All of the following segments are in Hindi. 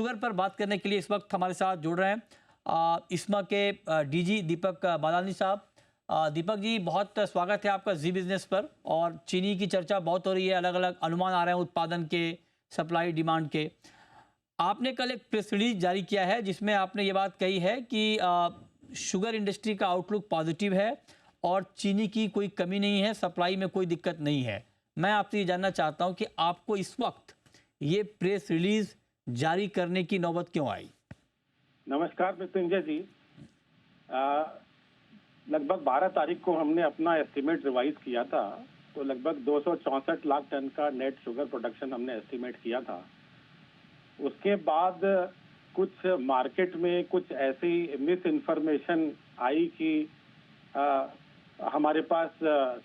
शुगर पर बात करने के लिए इस वक्त हमारे साथ जुड़ रहे हैं इस्मा के डीजी दीपक बालानी साहब। दीपक जी, बहुत स्वागत है आपका जी बिजनेस पर। और चीनी की चर्चा बहुत हो रही है, अलग अलग अनुमान आ रहे हैं उत्पादन के, सप्लाई डिमांड के। आपने कल एक प्रेस रिलीज जारी किया है जिसमें आपने ये बात कही है कि शुगर इंडस्ट्री का आउटलुक पॉजिटिव है और चीनी की कोई कमी नहीं है, सप्लाई में कोई दिक्कत नहीं है। मैं आपसे ये जानना चाहता हूँ कि आपको इस वक्त ये प्रेस रिलीज जारी करने की नौबत क्यों आई? नमस्कार मृत्युंजय जी। लगभग 12 तारीख को हमने अपना एस्टीमेट रिवाइज किया था, तो लगभग 264 लाख टन का नेट शुगर प्रोडक्शन हमने एस्टीमेट किया था। उसके बाद कुछ मार्केट में कुछ ऐसी मिस इन्फॉर्मेशन आई कि हमारे पास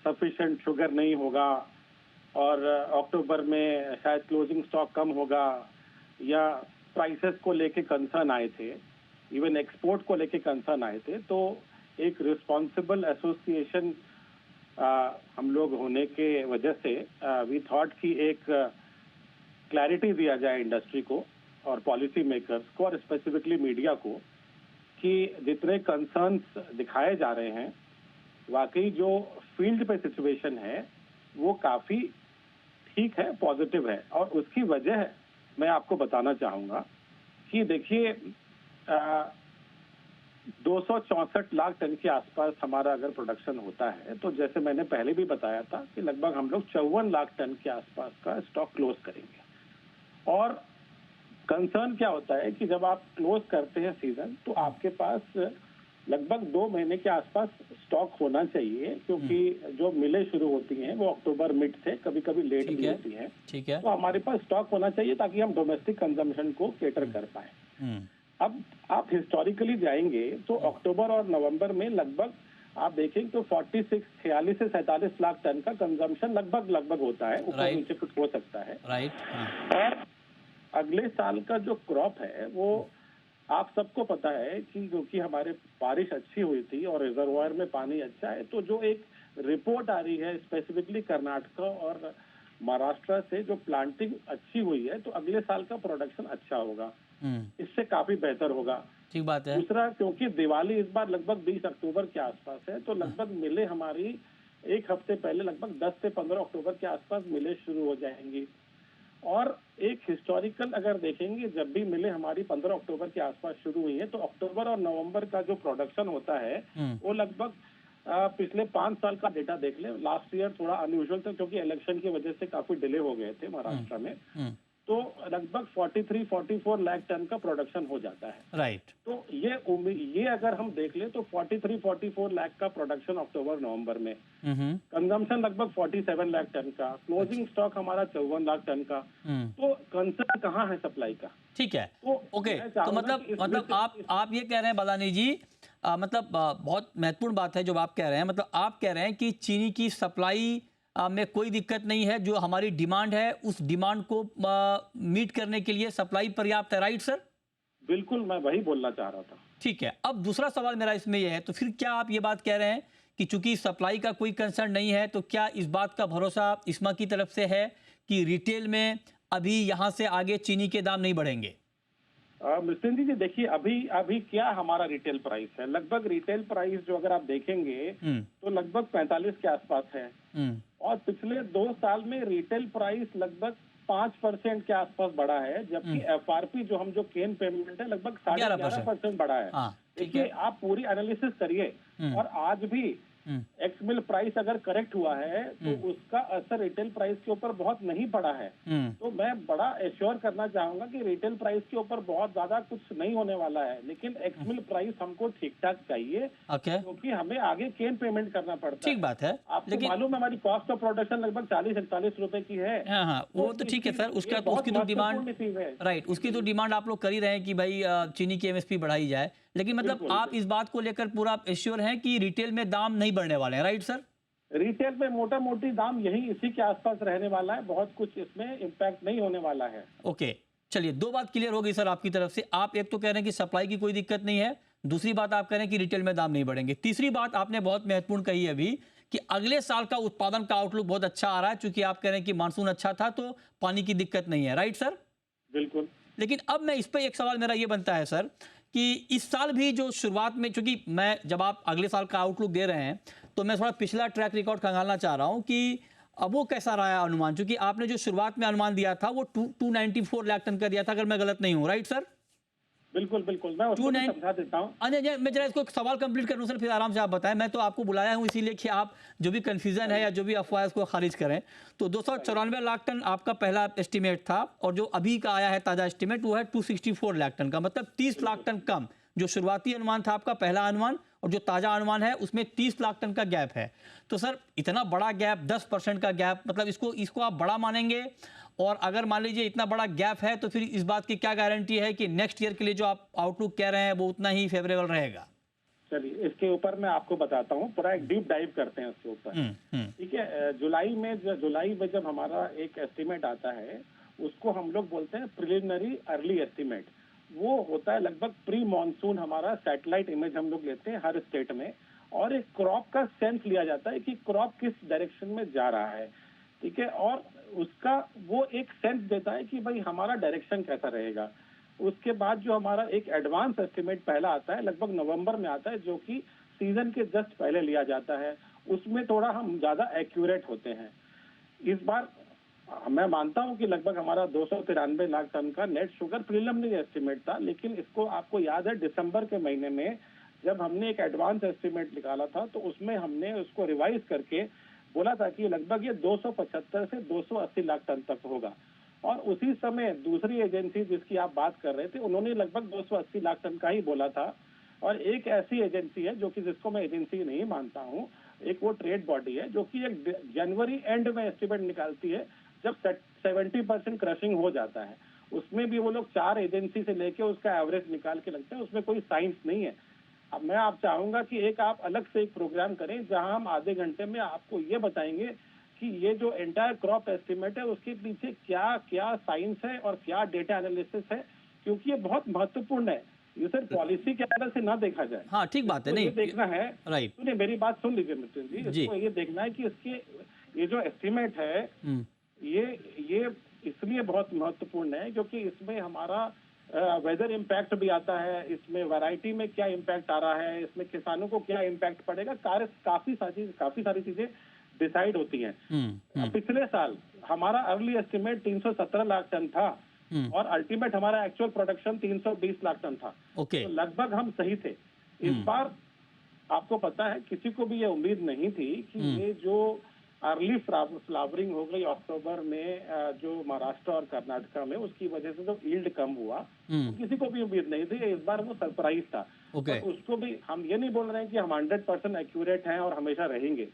सफिशिएंट शुगर नहीं होगा और अक्टूबर में शायद क्लोजिंग स्टॉक कम होगा, या प्राइसेस को लेके कंसर्न आए थे, इवन एक्सपोर्ट को लेके कंसर्न आए थे। तो एक रिस्पॉन्सिबल एसोसिएशन हम लोग होने के वजह से वी थॉट कि एक क्लैरिटी दिया जाए इंडस्ट्री को और पॉलिसी मेकर्स को और स्पेसिफिकली मीडिया को कि जितने कंसर्न्स दिखाए जा रहे हैं, वाकई जो फील्ड पे सिचुएशन है वो काफी ठीक है, पॉजिटिव है। और उसकी वजह मैं आपको बताना चाहूंगा कि देखिए 264 लाख टन के आसपास हमारा अगर प्रोडक्शन होता है, तो जैसे मैंने पहले भी बताया था कि लगभग हम लोग 54 लाख टन के आसपास का स्टॉक क्लोज करेंगे। और कंसर्न क्या होता है कि जब आप क्लोज करते हैं सीजन, तो आपके पास लगभग 2 महीने के आसपास स्टॉक होना चाहिए, क्योंकि जो मिलें शुरू होती हैं वो अक्टूबर मिड से कभी कभी लेट भी होती हैं। ठीक है। तो हमारे पास स्टॉक होना चाहिए ताकि हम डोमेस्टिक कंजम्पशन को केटर कर पाए। अब आप हिस्टोरिकली जाएंगे तो अक्टूबर और नवंबर में लगभग आप देखें तो 46 से 47 लाख टन का कंजम्पशन लगभग होता है, ऊपर नीचे कुछ हो सकता है। और अगले साल का जो क्रॉप है वो आप सबको पता है कि क्योंकि हमारे बारिश अच्छी हुई थी और रिजर्वायर में पानी अच्छा है, तो जो एक रिपोर्ट आ रही है स्पेसिफिकली कर्नाटक और महाराष्ट्र से, जो प्लांटिंग अच्छी हुई है, तो अगले साल का प्रोडक्शन अच्छा होगा, इससे काफी बेहतर होगा। ठीक बात है। दूसरा, क्योंकि दिवाली इस बार लगभग 20 अक्टूबर के आसपास है, तो लगभग मिले हमारी एक हफ्ते पहले लगभग 10 से 15 अक्टूबर के आसपास मिले शुरू हो जाएंगी। और एक हिस्टोरिकल अगर देखेंगे, जब भी मिले हमारी 15 अक्टूबर के आसपास शुरू हुई है, तो अक्टूबर और नवंबर का जो प्रोडक्शन होता है वो लगभग पिछले 5 साल का डेटा देख ले। लास्ट ईयर थोड़ा अनयूजुअल था क्योंकि इलेक्शन की वजह से काफी डिले हो गए थे महाराष्ट्र में, तो लगभग 43-44 लाख टन का प्रोडक्शन हो जाता है। राइट। तो ये अगर हम देख ले तो 43-44 लाख का प्रोडक्शन अक्टूबर नवंबर में, कंजम्पशन लगभग 47 लाख टन का, क्लोजिंग स्टॉक हमारा 54 लाख टन का। तो कंसर्न कहाँ है सप्लाई का? ठीक है। तो ओके, तो मतलब आप ये कह रहे हैं बालानी जी, मतलब बहुत महत्वपूर्ण बात है जो आप कह रहे हैं। मतलब आप कह रहे हैं कि चीनी की सप्लाई में कोई दिक्कत नहीं है, जो हमारी डिमांड है उस डिमांड को मीट करने के लिए सप्लाई पर्याप्त है। Right sir? बिल्कुल, मैं वही बोलना चाह रहा था। ठीक है। अब दूसरा सवाल मेरा इसमें यह है, तो फिर क्या आप ये बात कह रहे हैं कि चूंकि सप्लाई का कोई कंसर्न नहीं है, तो क्या इस बात का भरोसा इस्मा की तरफ से है कि रिटेल में अभी यहां से आगे चीनी के दाम नहीं बढ़ेंगे? मृत्युंजय जी, देखिए अभी क्या हमारा रिटेल प्राइस है, लगभग रिटेल प्राइस जो अगर आप देखेंगे तो लगभग 45 के आसपास है। और पिछले 2 साल में रिटेल प्राइस लगभग 5% के आसपास बढ़ा है, जबकि एफआरपी जो केन पेमेंट है लगभग 11.5% बढ़ा है। देखिए, आप पूरी एनालिसिस करिए, और आज भी एक्स मिल प्राइस अगर करेक्ट हुआ है तो उसका असर रिटेल प्राइस के ऊपर बहुत नहीं पड़ा है। तो मैं बड़ा एश्योर करना चाहूंगा कि रिटेल प्राइस के ऊपर बहुत ज्यादा कुछ नहीं होने वाला है, लेकिन एक्स मिल प्राइस हमको ठीक ठाक चाहिए, क्योंकि हमें आगे केन पेमेंट करना पड़ता है। ठीक बात है। आपको मालूम है हमारी कॉस्ट ऑफ प्रोडक्शन लगभग 40-41 रुपए की है। हाँ, वो तो ठीक है सर, उसकी तो डिमांड, राइट, उसकी तो डिमांड आप लोग कर ही रहे हैं कि भाई चीनी की एमएसपी बढ़ाई जाए, लेकिन मतलब आप इस बात को लेकर पूरा एश्योर हैं कि रिटेल में दाम नहीं बढ़ने वाले हैं। Right sir? रिटेल में मोटा मोटी दाम यही इसी के आसपास रहने वाला है, बहुत कुछ इसमें इम्पैक्ट नहीं होने वाला है। ओके, चलिए, 2 बात क्लियर हो गई सर आपकी तरफ से। आप एक तो कह रहे हैं कि सप्लाई की कोई दिक्कत नहीं है, दूसरी बात आप कह रहे हैं कि रिटेल में दाम नहीं बढ़ेंगे। तीसरी बात आपने बहुत महत्वपूर्ण कही अभी कि अगले साल का उत्पादन का आउटलुक बहुत अच्छा आ रहा है, चूंकि आप कह रहे हैं कि मानसून अच्छा था तो पानी की दिक्कत नहीं है। Right sir? बिल्कुल। लेकिन अब मैं इस पर एक सवाल मेरा ये बनता है सर कि इस साल भी जो शुरुआत में, चूंकि मैं जब आप अगले साल का आउटलुक दे रहे हैं तो मैं थोड़ा पिछला ट्रैक रिकॉर्ड खंगालना चाह रहा हूँ कि अब वो कैसा रहा है अनुमान, क्योंकि आपने जो शुरुआत में अनुमान दिया था वो 294 लाख टन का दिया था, अगर मैं गलत नहीं हूँ, राइट सर? बिल्कुल बिल्कुल, मैं उसको भी समझा देता हूँ। अजय, मैं जरा इसको एक सवाल कंप्लीट करूं सर, फिर आराम से आप बताएं। मैं तो आपको बुलाया हूं इसीलिए कि आप जो भी कंफ्यूजन है या जो भी अफवाह है उसको खारिज करें। तो 294 लाख टन आपका पहला एस्टिमेट था, और जो अभी का आया है ताज़ा एस्टिमेट वो है 264 लाख टन का, मतलब 30 लाख टन कम। जो शुरुआती अनुमान था आपका पहला अनुमान और जो ताज़ा अनुमान है उसमें 30 लाख टन का गैप है। तो सर इतना बड़ा गैप, 10% का गैप, मतलब इसको आप बड़ा मानेंगे? और अगर मान लीजिए इतना बड़ा गैप है तो फिर इस बात की क्या गारंटी है कि नेक्स्ट ईयर के लिए जो आप आउटलुक कह रहे हैं वो उतना ही फेवरेबल रहेगा? चलिए, इसके ऊपर मैं आपको बताता हूँ, पूरा एक डीप डाइव करते हैं इसके ऊपर। ठीक है, जुलाई में जब हमारा एक एस्टिमेट आता है उसको हम लोग बोलते हैं प्रिलिमिनरी अर्ली एस्टिमेट। वो होता है लगभग प्री मानसून, हमारा सैटेलाइट इमेज हम लोग लेते हैं हर स्टेट में, और एक क्रॉप का सेंस लिया जाता है कि क्रॉप किस डायरेक्शन में जा रहा है। ठीक है, और उसका वो एक सेंस देता है कि भाई हमारा डायरेक्शन कैसा रहेगा। उसके बाद जो हमारा एक एडवांस एस्टिमेट पहला आता है, लगभग नवंबर में आता है, जो कि सीजन के जस्ट पहले लिया जाता है। उसमें थोड़ा हम ज्यादा एक्यूरेट होते हैं। इस बार मैं मानता हूं कि लगभग हमारा 293 लाख टन का नेट शुगर प्रिलिमिनरी एस्टिमेट था, लेकिन इसको आपको याद है दिसंबर के महीने में जब हमने एक एडवांस एस्टिमेट निकाला था तो उसमें हमने उसको रिवाइज करके बोला था कि लगभग ये 275 से 280 लाख टन तक होगा। और उसी समय दूसरी एजेंसी जिसकी आप बात कर रहे थे, उन्होंने लगभग 280 लाख टन का ही बोला था। और एक ऐसी एजेंसी है जो कि जिसको मैं एजेंसी नहीं मानता हूँ, एक वो ट्रेड बॉडी है जो कि एक जनवरी एंड में एस्टिमेट निकालती है जब 70% क्रशिंग हो जाता है। उसमें भी वो लोग 4 एजेंसी से लेके उसका एवरेज निकाल के लगते हैं, उसमें कोई साइंस नहीं है। अब मैं आप चाहूंगा कि एक आप अलग से एक प्रोग्राम करें जहां हम आधे घंटे में आपको ये बताएंगे कि ये जो एंटायर क्रॉप एस्टिमेट है उसके पीछे क्या क्या साइंस है और क्या डेटा एनालिसिस है, क्योंकि ये बहुत महत्वपूर्ण है। ये सिर्फ पॉलिसी के अंदर से ना देखा जाए। हाँ, ठीक बात है। नहीं, ये देखना है, राइट, सुनिए मेरी बात सुन लीजिए मिथुन जी, इसको ये देखना है कि इसके ये जो एस्टिमेट है ये इसलिए बहुत महत्वपूर्ण है क्योंकि इसमें हमारा वेदर इम्पैक्ट भी आता है, इसमें वैरायटी में क्या इम्पैक्ट आ रहा है, इसमें किसानों को क्या इम्पैक्ट पड़ेगा, काफी सारी चीजें डिसाइड होती हैं। पिछले साल हमारा अर्ली एस्टिमेट 317 लाख टन था और अल्टीमेट हमारा एक्चुअल प्रोडक्शन 320 लाख टन था। ओके, तो लगभग हम सही थे। इस बार आपको पता है किसी को भी ये उम्मीद नहीं थी कि ये जो अर्ली फ्लावरिंग हो गई अक्टूबर में जो महाराष्ट्र और कर्नाटका में, उसकी वजह से जो यील्ड कम हुआ, तो किसी को भी उम्मीद नहीं थी। इस बार वो सरप्राइज था। ओके, तो उसको भी हम ये नहीं बोल रहे हैं कि हम 100% एक्यूरेट हैं और हमेशा रहेंगे।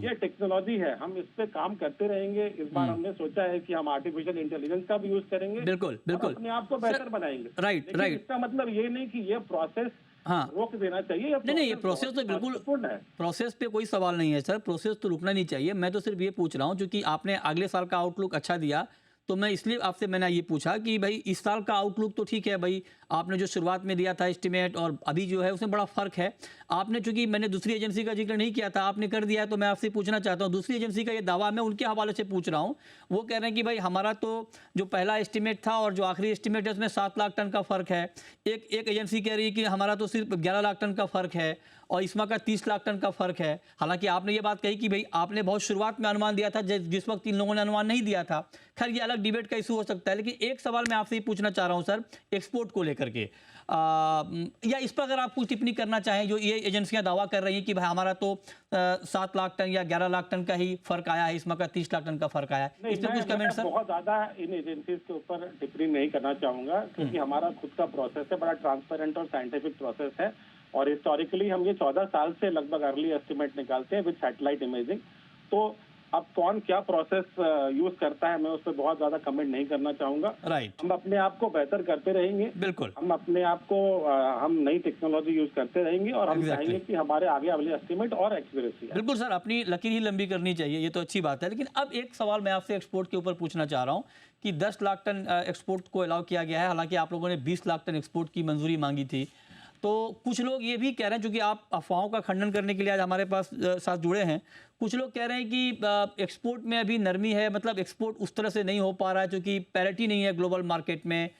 ये टेक्नोलॉजी है, हम इस पे काम करते रहेंगे। इस बार हमने सोचा है कि हम आर्टिफिशियल इंटेलिजेंस का भी यूज करेंगे, बिल्कुल बिल्कुल, अपने आप को बेहतर बनाएंगे। Right right. इसका मतलब ये नहीं कि ये प्रोसेस रोक देना चाहिए। नहीं, ये प्रोसेस तो बिल्कुल है, प्रोसेस पे कोई सवाल नहीं है सर, प्रोसेस तो रुकना नहीं चाहिए। मैं तो सिर्फ ये पूछ रहा हूँ क्योंकि आपने अगले साल का आउटलुक अच्छा दिया, तो मैं इसलिए आपसे मैंने ये पूछा कि भाई इस साल का आउटलुक तो ठीक है भाई, आपने जो शुरुआत में दिया था एस्टिमेट और अभी जो है उसमें बड़ा फर्क है। आपने, चूंकि मैंने दूसरी एजेंसी का जिक्र नहीं किया था, आपने कर दिया है, तो मैं आपसे पूछना चाहता हूँ दूसरी एजेंसी का ये दावा, मैं उनके हवाले से पूछ रहा हूँ। वो कह रहे हैं कि भाई हमारा तो जो पहला एस्टिमेट था और जो आखिरी एस्टिमेट है उसमें 7 लाख टन का फर्क है। एक एजेंसी कह रही है कि हमारा तो सिर्फ 11 लाख टन का फर्क है और इसमें का 30 लाख टन का फर्क है। हालांकि आपने ये बात कही कि भाई आपने बहुत शुरुआत में अनुमान दिया था जिस वक्त इन लोगों ने अनुमान नहीं दिया था। खैर ये अलग डिबेट का इशू हो सकता है, लेकिन एक सवाल मैं आपसे ये पूछना चाह रहा हूं सर, एक्सपोर्ट को लेकर के, या इस पर अगर आप कुछ टिप्पणी करना चाहें। जो ये एजेंसियां दावा कर रही हैं कि भाई हमारा तो 7 लाख टन या 11 लाख टन का ही फर्क आया है, इसमें का 30 लाख टन का फर्क आया है, इस पर कुछ कमेंट सर? बहुत ज्यादा इन एजेंसीज के ऊपर टिप्पणी नहीं करना चाहूंगा क्योंकि हमारा खुद का प्रोसेस है, बड़ा ट्रांसपेरेंट और साइंटिफिक प्रोसेस है। और हिस्टोरिकली हम ये 14 साल से लगभग अर्ली एस्टिमेट निकालते हैं विद सैटेलाइट इमेजिंग। तो अब कौन क्या प्रोसेस यूज करता है मैं उस पर बहुत ज्यादा कमेंट नहीं करना चाहूंगा। राइट, हम अपने आप को बेहतर करते रहेंगे। बिल्कुल, हम अपने आप को हम नई टेक्नोलॉजी यूज करते रहेंगे और हम चाहेंगे कि हमारे आगे अगले एस्टिमेट और एक्यूरेसी है। बिल्कुल सर, अपनी लकीर ही लंबी करनी चाहिए, ये तो अच्छी बात है। लेकिन अब एक सवाल मैं आपसे एक्सपोर्ट के ऊपर पूछना चाह रहा हूँ कि 10 लाख टन एक्सपोर्ट को अलाउ किया गया है, हालांकि आप लोगों ने 20 लाख टन एक्सपोर्ट की मंजूरी मांगी थी। तो कुछ लोग ये भी कह रहे हैं, चूंकि आप अफवाहों का खंडन करने के लिए आज हमारे पास साथ जुड़े हैं, कुछ लोग कह रहे हैं कि एक्सपोर्ट में अभी नरमी है, मतलब एक्सपोर्ट उस तरह से नहीं हो पा रहा है क्योंकि पैरिटी नहीं है ग्लोबल मार्केट में।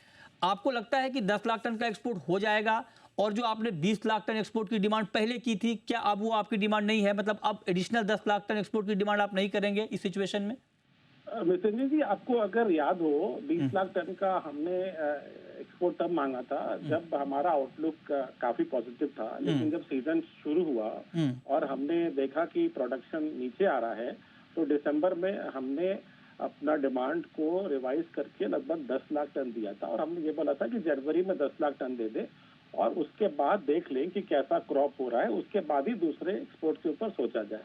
आपको लगता है कि 10 लाख टन का एक्सपोर्ट हो जाएगा? और जो आपने 20 लाख टन एक्सपोर्ट की डिमांड पहले की थी, क्या अब वो आपकी डिमांड नहीं है? मतलब अब एडिशनल 10 लाख टन एक्सपोर्ट की डिमांड आप नहीं करेंगे इस सिचुएशन में? मितेंद्र जी, आपको अगर याद हो 20 लाख टन का हमने एक्सपोर्ट तब मांगा था जब हमारा आउटलुक काफी पॉजिटिव था, लेकिन जब सीजन शुरू हुआ और हमने देखा कि प्रोडक्शन नीचे आ रहा है, तो दिसंबर में हमने अपना डिमांड को रिवाइज करके लगभग 10 लाख टन दिया था और हमने ये बोला था कि जनवरी में 10 लाख टन दे दे और उसके बाद देख लें कि कैसा क्रॉप हो रहा है, उसके बाद ही दूसरे एक्सपोर्ट के ऊपर सोचा जाए।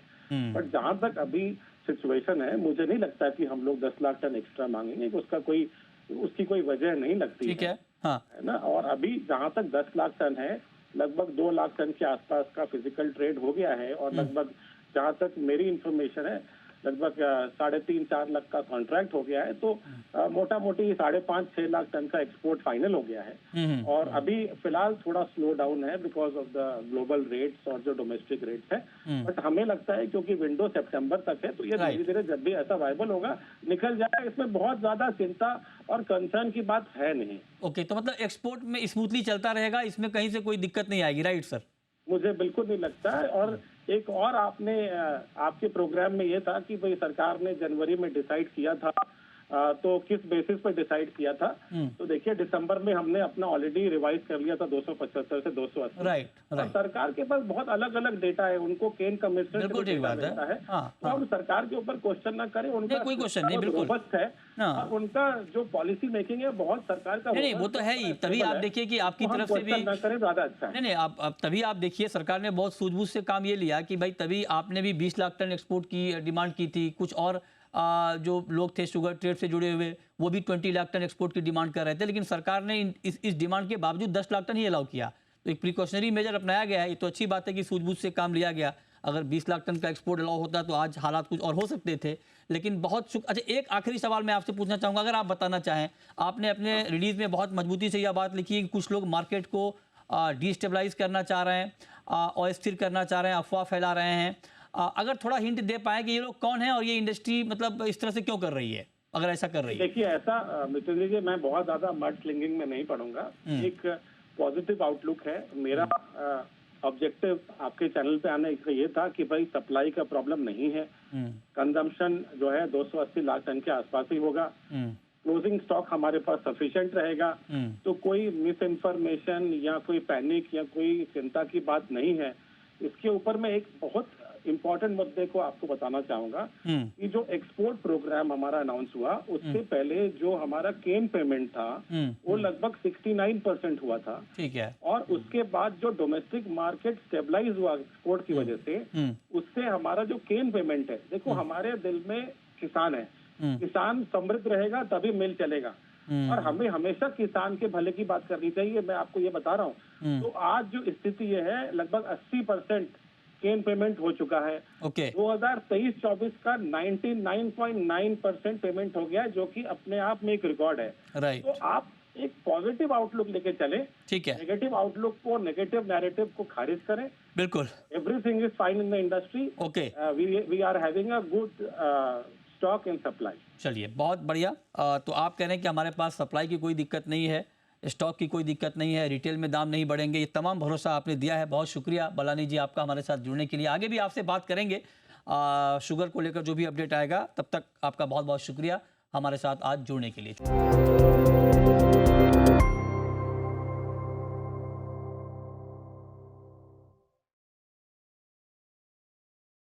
बट जहां तक अभी सिचुएशन है, मुझे नहीं लगता कि हम लोग 10 लाख टन एक्स्ट्रा मांगेंगे, उसकी कोई वजह नहीं लगती ठीक है। हाँ। है ना। और अभी जहां तक 10 लाख टन है, लगभग 2 लाख टन के आसपास का फिजिकल ट्रेड हो गया है और लगभग जहां तक मेरी इंफॉर्मेशन है लगभग 3.5-4 लाख का कॉन्ट्रैक्ट हो गया है, तो मोटा मोटी 5.5-6 लाख टन का एक्सपोर्ट फाइनल हो गया है। और अभी फिलहाल थोड़ा स्लो डाउन है because of the global rates और जो डोमेस्टिक रेट्स है, बट हमें लगता है क्योंकि विंडो सितंबर तक है, तो ये धीरे धीरे जब भी ऐसा वायबल होगा निकल जाएगा। इसमें बहुत ज्यादा चिंता और कंसर्न की बात है नहीं। ओके, तो मतलब एक्सपोर्ट में स्मूथली चलता रहेगा, इसमें कहीं से कोई दिक्कत नहीं आएगी, राइट सर? मुझे बिल्कुल नहीं लगता है। और एक और आपके प्रोग्राम में ये था कि भाई सरकार ने जनवरी में डिसाइड किया था, तो किस बेसिस पर डिसाइड किया था? तो देखिए, दिसंबर में हमने अपना ऑलरेडी रिवाइज कर लिया था 275 से 280। राइट। और सरकार के पास बहुत अलग अलग डेटा है, उनको केन कमिश्नर से बिल्कुल ठीक बात है। मिलता है। तो हम सरकार के ऊपर क्वेश्चन ना करें, उनका कोई क्वेश्चन नहीं, बिल्कुल रोबस्ट है और उनका जो पॉलिसी मेकिंग है बहुत सरकार का नहीं, वो तो है ही। तभी आप देखिए कि आपकी तरफ से भी ना करें, ज्यादा अच्छा है। नहीं, आप तभी आप देखिए सरकार ने बहुत सूझबूझ से काम ये लिया कि भाई तभी आपने भी 20 लाख टन एक्सपोर्ट की डिमांड की थी। कुछ और जो लोग थे शुगर ट्रेड से जुड़े हुए, वो भी 20 लाख टन एक्सपोर्ट की डिमांड कर रहे थे, लेकिन सरकार ने इस डिमांड के बावजूद 10 लाख टन ही अलाउ किया। तो एक प्रिकॉशनरी मेजर अपनाया गया है। ये तो अच्छी बात है कि सूझबूझ से काम लिया गया। अगर 20 लाख टन का एक्सपोर्ट अलाउ होता तो आज हालात कुछ और हो सकते थे। लेकिन बहुत अच्छा, एक आखिरी सवाल मैं आपसे पूछना चाहूँगा, अगर आप बताना चाहें। आपने अपने रिलीज में बहुत मजबूती से यह बात लिखी है कि कुछ लोग मार्केट को डिस्टेबलाइज करना चाह रहे हैं, अस्थिर करना चाह रहे हैं, अफवाह फैला रहे हैं। अगर थोड़ा हिंट दे पाए कि ये लोग कौन है और ये इंडस्ट्री मतलब इस तरह से क्यों कर रही है, अगर ऐसा कर रही है? देखिए, ऐसा मित्र जी, मैं बहुत ज्यादा मड स्लिंगिंग में नहीं पढ़ूंगा। एक पॉजिटिव आउटलुक है मेरा। ऑब्जेक्टिव आपके चैनल पे आने का ये था कि भाई सप्लाई का प्रॉब्लम नहीं है, कंजम्पशन जो है 280 लाख टन के आसपास ही होगा, क्लोजिंग स्टॉक हमारे पास सफिशिएंट रहेगा, तो कोई मिस इन्फॉर्मेशन या कोई पैनिक या कोई चिंता की बात नहीं है। इसके ऊपर मैं एक बहुत इम्पोर्टेंट मुद्दे को आपको बताना चाहूंगा कि जो एक्सपोर्ट प्रोग्राम हमारा अनाउंस हुआ, उससे पहले जो हमारा केन पेमेंट था वो लगभग 69% हुआ था। ठीक है। और उसके बाद जो डोमेस्टिक मार्केट स्टेबलाइज हुआ एक्सपोर्ट की वजह से, उससे हमारा जो केन पेमेंट है, देखो हमारे दिल में किसान है, किसान समृद्ध रहेगा तभी मिल चलेगा और हमें हमेशा किसान के भले की बात करनी चाहिए। मैं आपको ये बता रहा हूँ। तो आज जो स्थिति ये है, लगभग 80% केन पेमेंट हो चुका है। 2023-24 का 99.9% पेमेंट हो गया, जो कि अपने आप में एक रिकॉर्ड है। राइट। तो आप एक पॉजिटिव आउटलुक लेके चले। ठीक है। नेगेटिव आउटलुक को, नेगेटिव नैरेटिव को खारिज करें। बिल्कुल। Everything is fine in the industry. Okay. We are having a good stock and supply. चलिए, बहुत बढ़िया। तो आप कह रहे हैं कि हमारे पास सप्लाई की कोई दिक्कत नहीं है, स्टॉक की कोई दिक्कत नहीं है, रिटेल में दाम नहीं बढ़ेंगे। ये तमाम भरोसा आपने दिया है, बहुत शुक्रिया बालानी जी आपका हमारे साथ जुड़ने के लिए। आगे भी आपसे बात करेंगे शुगर को लेकर, जो भी अपडेट आएगा। तब तक आपका बहुत बहुत शुक्रिया हमारे साथ आज जुड़ने के लिए।